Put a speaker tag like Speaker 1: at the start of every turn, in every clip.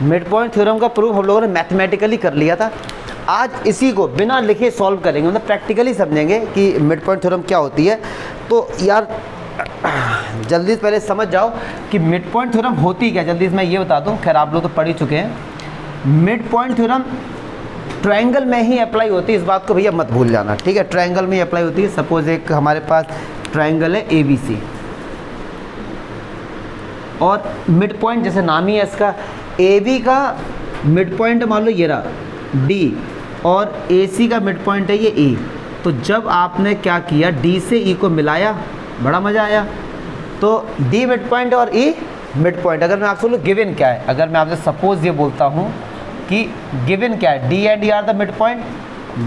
Speaker 1: Mid point theorem का proof हम लोगों ने मैथमेटिकली कर लिया था। आज इसी को बिना लिखे सॉल्व करेंगे, मतलब प्रैक्टिकली समझेंगे कि मिड पॉइंट थ्योरम क्या होती है। तो यार जल्दी से पहले समझ जाओ कि मिड पॉइंट थ्योरम होती क्या, जल्दी से मैं ये बता दूं। खैर आप लोग तो पढ़ ही चुके हैं। मिड पॉइंट थ्योरम ट्रायंगल में ही अप्लाई होती है, इस बात को भैया मत भूल जाना, ठीक है। ट्रायंगल में ही अप्लाई होती है। सपोज एक हमारे पास ट्रायंगल है ABC और मिड पॉइंट जैसे नाम ही है इसका, AB का मिड पॉइंट मान लो ये रहा D और AC का मिड पॉइंट है ये E। तो जब आपने क्या किया, D से E को मिलाया, बड़ा मज़ा आया। तो D मिड पॉइंट और E मिड पॉइंट। अगर मैं आपसे बोलूँ गिवन क्या है, अगर मैं आपसे सपोज ये बोलता हूँ कि गिवन क्या है, D and E are the mid point,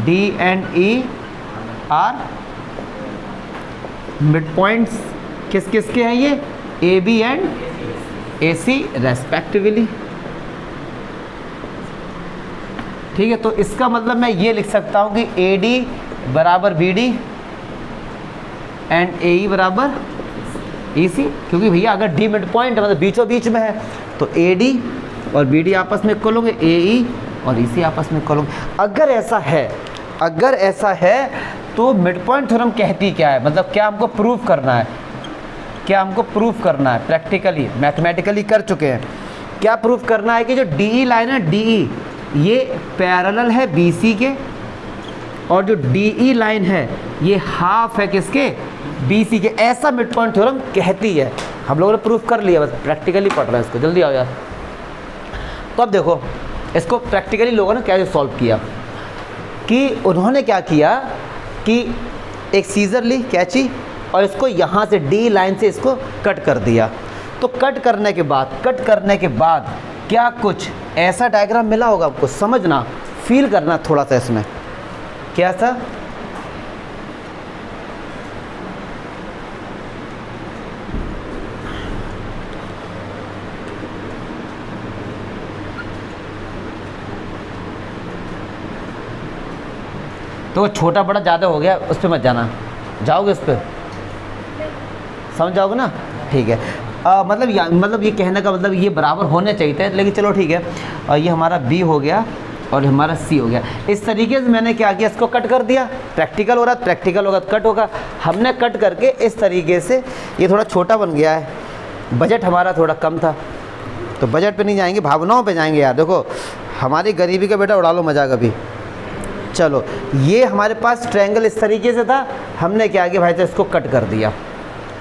Speaker 1: D and E are mid points किस किस के हैं ये, AB एंड AC रेस्पेक्टिवली, ठीक है। तो इसका मतलब मैं ये लिख सकता हूँ कि AD बराबर BD एंड AE बराबर EC, क्योंकि भैया अगर D मिड पॉइंट मतलब बीचों बीच में है तो AD और BD आपस में इक्वल होंगे, AE और EC आपस में इक्वल होंगे। अगर ऐसा है तो मिड पॉइंट थ्योरम कहती क्या है, मतलब क्या हमको प्रूफ करना है, प्रैक्टिकली मैथमेटिकली कर चुके हैं। क्या प्रूफ करना है कि जो DE लाइन है, DE ये पैरेलल है BC के, और जो DE लाइन है ये हाफ है किसके, BC के। ऐसा मिड पॉइंट थ्योरम कहती है। हम लोगों ने प्रूफ कर लिया, बस प्रैक्टिकली पढ़ रहे हैं इसको, जल्दी आओ यार। तो अब देखो इसको प्रैक्टिकली लोगों ने कैसे सॉल्व किया, कि उन्होंने क्या किया कि एक सीजर ली, कैंची, और इसको यहाँ से D लाइन से इसको कट कर दिया। तो कट करने के बाद क्या कुछ ऐसा डायग्राम मिला होगा आपको, समझना, फील करना थोड़ा सा इसमें, क्या सा, तो छोटा बड़ा ज़्यादा हो गया, उस पर मत जाना, जाओगे उस पर, समझ जाओगे ना, ठीक है। मतलब ये कहने का मतलब ये बराबर होने चाहिए थे, लेकिन चलो ठीक है। ये हमारा B हो गया और हमारा C हो गया। इस तरीके से मैंने क्या किया, इसको कट कर दिया। प्रैक्टिकल हो रहा है, प्रैक्टिकल होगा तो कट होगा। हमने कट करके इस तरीके से, ये थोड़ा छोटा बन गया है, बजट हमारा थोड़ा कम था, तो बजट पे नहीं जाएंगे, भावनाओं पे जाएंगे यार। देखो हमारी गरीबी का बेटा उड़ा लो मजा कभी। चलो ये हमारे पास ट्रायंगल इस तरीके से था, हमने क्या किया भाई, तो इसको कट कर दिया,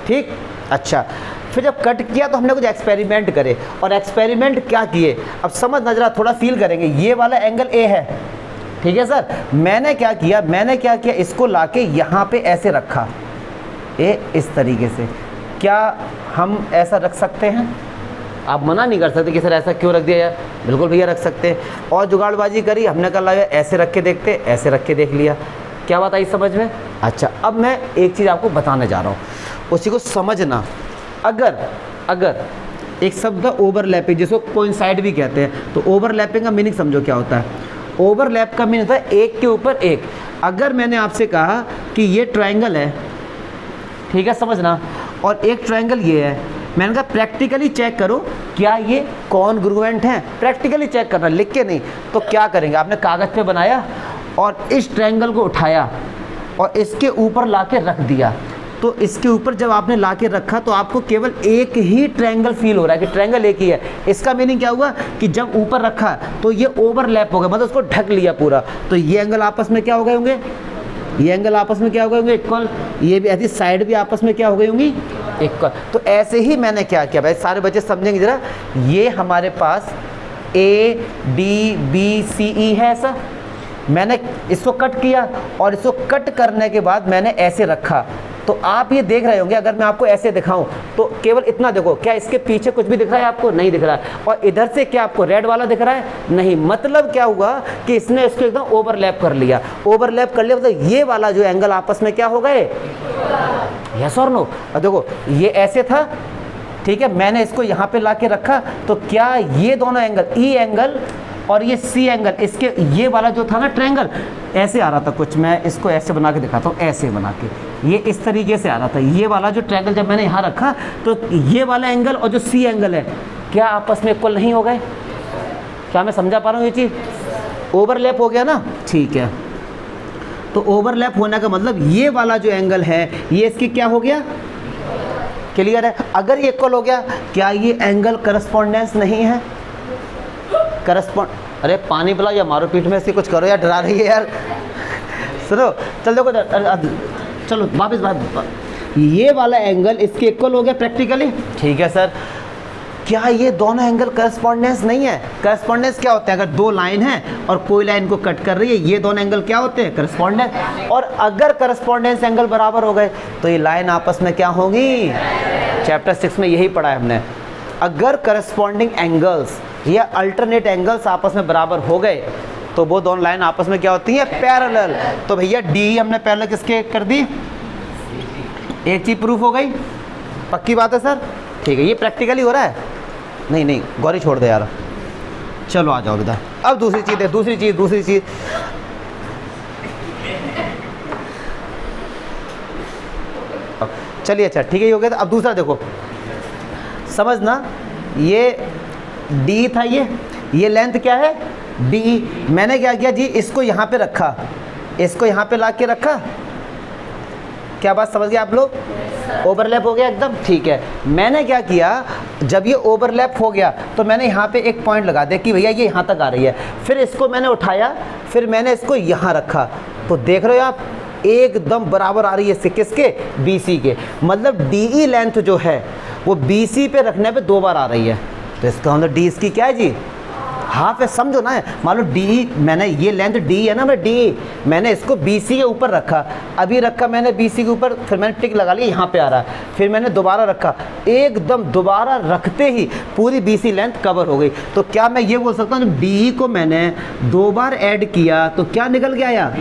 Speaker 1: ठीक। अच्छा, फिर जब कट किया तो हमने कुछ एक्सपेरिमेंट करे, और एक्सपेरिमेंट क्या किए अब समझ नजरा, थोड़ा फील करेंगे। ये वाला एंगल A है, ठीक है सर। मैंने क्या किया, इसको लाके यहाँ पे ऐसे रखा, इस तरीके से। क्या हम ऐसा रख सकते हैं? आप मना नहीं कर सकते कि सर ऐसा क्यों रख दिया यार, बिल्कुल भैया रख सकते हैं। और जुगाड़बाजी करी, हमने कहा लगा ऐसे रख के देखते, ऐसे रख के देख लिया। क्या बात आई समझ में? अच्छा, अब मैं एक चीज़ आपको बताने जा रहा हूँ, उसी को समझना। अगर एक शब्द है ओवरलैपिंग, जिसको कोइंसाइड भी कहते हैं, तो ओवरलैपिंग का मीनिंग समझो क्या होता है। ओवरलैप का मीनिंग होता है एक के ऊपर एक। अगर मैंने आपसे कहा कि ये ट्रायंगल है, ठीक है, समझना, और एक ट्रायंगल ये है, मैंने कहा प्रैक्टिकली चेक करो क्या ये कॉन्ग्रुएंट हैं। प्रैक्टिकली चेक करना, लिख के नहीं। तो क्या करेंगे, आपने कागज़ पे बनाया और इस ट्रायंगल को उठाया और इसके ऊपर लाके रख दिया। तो इसके ऊपर जब आपने लाके रखा तो आपको केवल एक ही ट्रायंगल फील हो रहा है कि ट्रायंगल एक ही है। इसका मीनिंग क्या हुआ कि जब ऊपर रखा तो ये ओवरलैप हो गया, मतलब उसको ढक लिया पूरा। तो ये एंगल आपस में क्या हो गए होंगे, ये एंगल आपस में क्या हो गए होंगे, इक्वल। ये भी ऐसी साइड भी आपस में क्या हो गई होंगी, इक्वल। तो ऐसे ही मैंने क्या किया भाई, सारे बच्चे समझेंगे जरा। ये हमारे पास ABCE है ऐसा, मैंने इसको कट किया और इसको कट करने के बाद मैंने ऐसे रखा। तो आप ये देख रहे होंगे, अगर मैं आपको ऐसे दिखाऊं तो केवल इतना देखो, क्या इसके पीछे कुछ भी दिख रहा है आपको? नहीं दिख रहा है। और इधर से क्या आपको रेड वाला दिख रहा है? नहीं। मतलब क्या हुआ कि इसने इसको एकदम ओवरलैप कर लिया। ओवरलैप कर लिया मतलब ये वाला जो एंगल आपस में क्या हो गए, यस और नो। और देखो ये ऐसे था, ठीक है, मैंने इसको यहाँ पे ला के रखा, तो क्या ये दोनों एंगल, E एंगल और ये C एंगल, इसके ये वाला जो था ना ट्रायंगल, ऐसे आ रहा था कुछ। मैं इसको ऐसे बना के दिखाता हूँ, ऐसे बना के, ये इस तरीके से आ रहा था। ये वाला जो ट्रायंगल जब मैंने यहाँ रखा तो ये वाला एंगल और जो C एंगल है क्या आपस में इक्वल नहीं हो गए? क्या मैं समझा पा रहा हूँ ये चीज़? ओवरलैप हो गया ना, ठीक है। तो ओवरलैप होने का मतलब ये वाला जो एंगल है ये इसकी क्या हो गया, क्लियर है। अगर ये इक्वल हो गया, क्या ये एंगल करस्पॉन्डेंस नहीं है? अरे पानी पिलाओ या मारो पीठ में से, कुछ करो यार, डरा रही है यार। सुनो, चल देखो, चलो वापस ये वाला एंगल इसके इक्वल हो गया प्रैक्टिकली, ठीक है सर। क्या ये दोनों एंगल करस्पॉन्डेंस नहीं है? करस्पॉन्डेंस क्या होता है? अगर दो लाइन है और कोई लाइन को कट कर रही है, ये दोनों एंगल क्या होते हैं? करस्पॉन्डेंस। और अगर करस्पॉन्डेंस एंगल बराबर हो गए तो ये लाइन आपस में क्या होंगी? चैप्टर 6 में यही पढ़ा है हमने। अगर करस्पॉन्डिंग एंगल्स या अल्टरनेट एंगल्स आपस में बराबर हो गए तो वो दोनों लाइन आपस में क्या होती है? पैरेलल। तो भैया डी हमने पैरेलल किसके कर दी? एक चीज प्रूफ हो गई, पक्की बात है सर, ठीक है। ये प्रैक्टिकली हो रहा है? नहीं गौरी छोड़ दे यार, चलो आ जाओ बेटा। अब दूसरी चीज है, दूसरी चीज चलिए, अच्छा ठीक है, ये हो गया। अब दूसरा देखो, समझना, ये डी था, ये लेंथ क्या है? डी। मैंने क्या किया जी, इसको यहाँ पे रखा, इसको यहाँ पे ला के रखा। क्या बात समझ गए आप लोग? ओवरलैप हो गया एकदम, ठीक है। मैंने क्या किया, जब ये ओवरलैप हो गया तो मैंने यहाँ पे एक पॉइंट लगा दिया कि भैया ये यहाँ तक आ रही है। फिर इसको मैंने उठाया, फिर मैंने इसको यहाँ रखा, तो देख रहे हो आप एकदम बराबर आ रही है इसके, किसके? BC के। मतलब DE लेंथ जो है वो BC पे रखने पे 2 बार आ रही है, तो इसका मतलब D इसकी क्या है जी? हाफ है, समझो ना। मान लो DE, मैंने ये लेंथ D है ना, मैं DE मैंने इसको BC के ऊपर रखा, अभी रखा मैंने BC के ऊपर, फिर मैंने टिक लगा लिया, यहाँ पे आ रहा है, फिर मैंने दोबारा रखा, एकदम दोबारा रखते ही पूरी BC लेंथ कवर हो गई। तो क्या मैं ये बोल सकता हूँ DE को मैंने 2 बार ऐड किया तो क्या निकल के आया?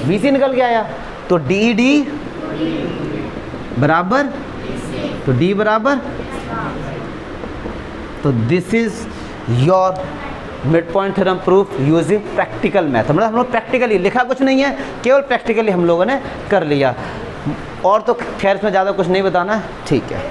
Speaker 1: BC निकल के आया। तो DD बराबर, तो D बराबर, तो this is your mid point theorem proof using practical math. मतलब हम लोग प्रैक्टिकली, लिखा कुछ नहीं है, केवल प्रैक्टिकली हम लोगों ने कर लिया। और तो खैर इसमें ज़्यादा कुछ नहीं बताना है, ठीक है।